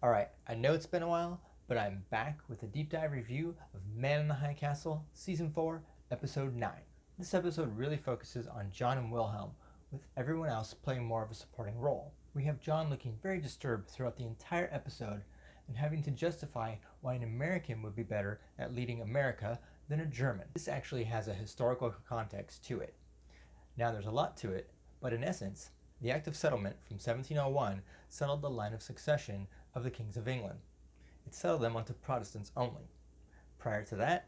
Alright, I know it's been a while, but I'm back with a deep dive review of Man in the High Castle, Season 4, Episode 9. This episode really focuses on John and Wilhelm, with everyone else playing more of a supporting role. We have John looking very disturbed throughout the entire episode and having to justify why an American would be better at leading America than a German. This actually has a historical context to it. Now there's a lot to it, but in essence, the Act of Settlement from 1701 settled the line of succession of the kings of England. It settled them onto Protestants only. Prior to that,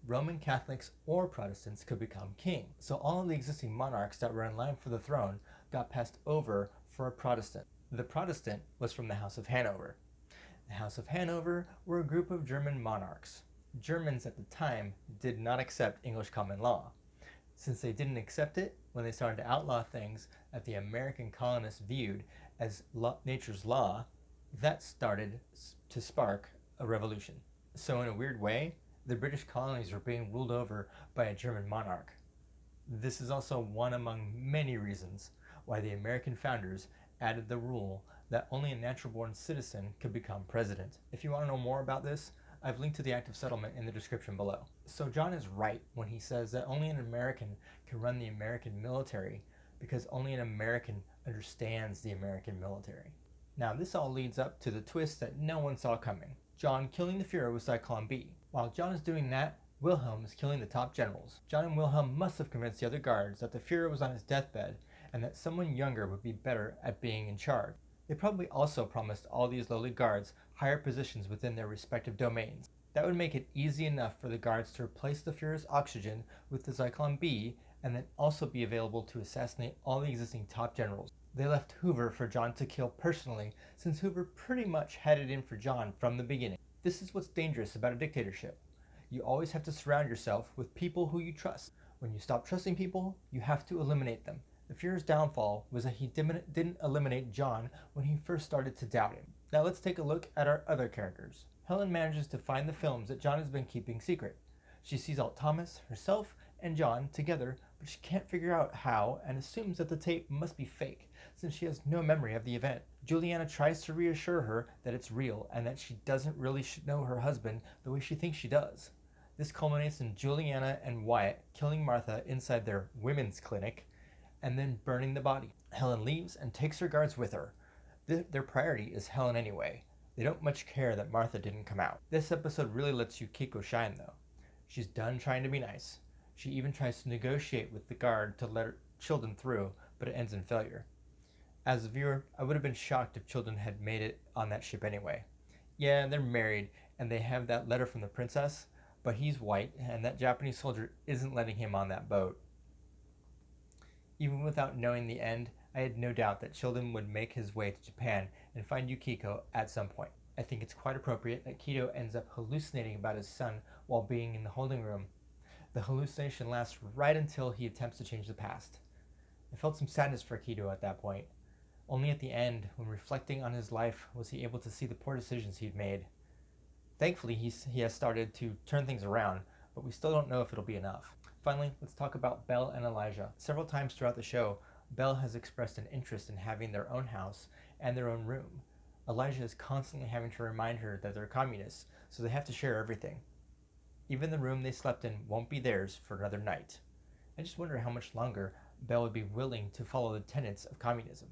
Roman Catholics or Protestants could become king. So all of the existing monarchs that were in line for the throne got passed over for a Protestant. The Protestant was from the House of Hanover. The House of Hanover were a group of German monarchs. Germans at the time did not accept English common law. Since they didn't accept it, when they started to outlaw things that the American colonists viewed as nature's law, that started to spark a revolution. So in a weird way, the British colonies were being ruled over by a German monarch. This is also one among many reasons why the American founders added the rule that only a natural-born citizen could become president. If you want to know more about this, I've linked to the Act of Settlement in the description below. So John is right when he says that only an American can run the American military because only an American understands the American military. Now this all leads up to the twist that no one saw coming. John killing the Fuhrer with Zyklon B. While John is doing that, Wilhelm is killing the top generals. John and Wilhelm must have convinced the other guards that the Fuhrer was on his deathbed and that someone younger would be better at being in charge. They probably also promised all these lowly guards higher positions within their respective domains. That would make it easy enough for the guards to replace the Fuhrer's oxygen with the Zyklon B and then also be available to assassinate all the existing top generals. They left Hoover for John to kill personally, since Hoover pretty much had it in for John from the beginning. This is what's dangerous about a dictatorship. You always have to surround yourself with people who you trust. When you stop trusting people, you have to eliminate them. The Fuhrer's downfall was that he didn't eliminate John when he first started to doubt him. Now let's take a look at our other characters. Helen manages to find the films that John has been keeping secret. She sees Alt Thomas, herself, and John together, but she can't figure out how and assumes that the tape must be fake, since she has no memory of the event. Juliana tries to reassure her that it's real and that she doesn't really know her husband the way she thinks she does. This culminates in Juliana and Wyatt killing Martha inside their women's clinic and then burning the body. Helen leaves and takes her guards with her. Their priority is Helen anyway. They don't much care that Martha didn't come out. This episode really lets Yukiko shine though. She's done trying to be nice. She even tries to negotiate with the guard to let Childan through, but it ends in failure. As a viewer, I would have been shocked if Childan had made it on that ship anyway. Yeah, they're married and they have that letter from the princess, but he's white and that Japanese soldier isn't letting him on that boat. Even without knowing the end, I had no doubt that Childan would make his way to Japan and find Yukiko at some point. I think it's quite appropriate that Kido ends up hallucinating about his son while being in the holding room. The hallucination lasts right until he attempts to change the past. I felt some sadness for Kido at that point. Only at the end, when reflecting on his life, was he able to see the poor decisions he'd made. Thankfully, he has started to turn things around, but we still don't know if it'll be enough. Finally, let's talk about Belle and Elijah. Several times throughout the show, Belle has expressed an interest in having their own house and their own room. Elijah is constantly having to remind her that they're communists, so they have to share everything. Even the room they slept in won't be theirs for another night. I just wonder how much longer Belle would be willing to follow the tenets of communism.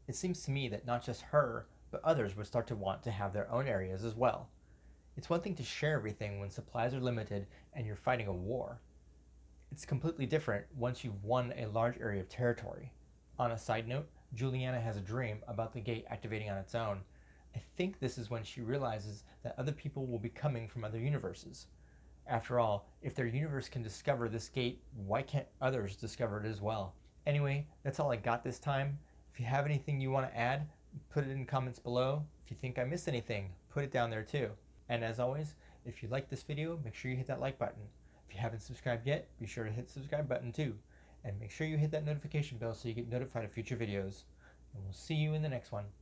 It seems to me that not just her, but others would start to want to have their own areas as well. It's one thing to share everything when supplies are limited and you're fighting a war. It's completely different once you've won a large area of territory. On a side note, Juliana has a dream about the gate activating on its own. I think this is when she realizes that other people will be coming from other universes. After all, if their universe can discover this gate, why can't others discover it as well? Anyway, that's all I got this time. If you have anything you want to add, put it in comments below. If you think I missed anything, put it down there too. And as always, if you like this video, make sure you hit that like button. If you haven't subscribed yet, be sure to hit the subscribe button too. And make sure you hit that notification bell so you get notified of future videos. And we'll see you in the next one.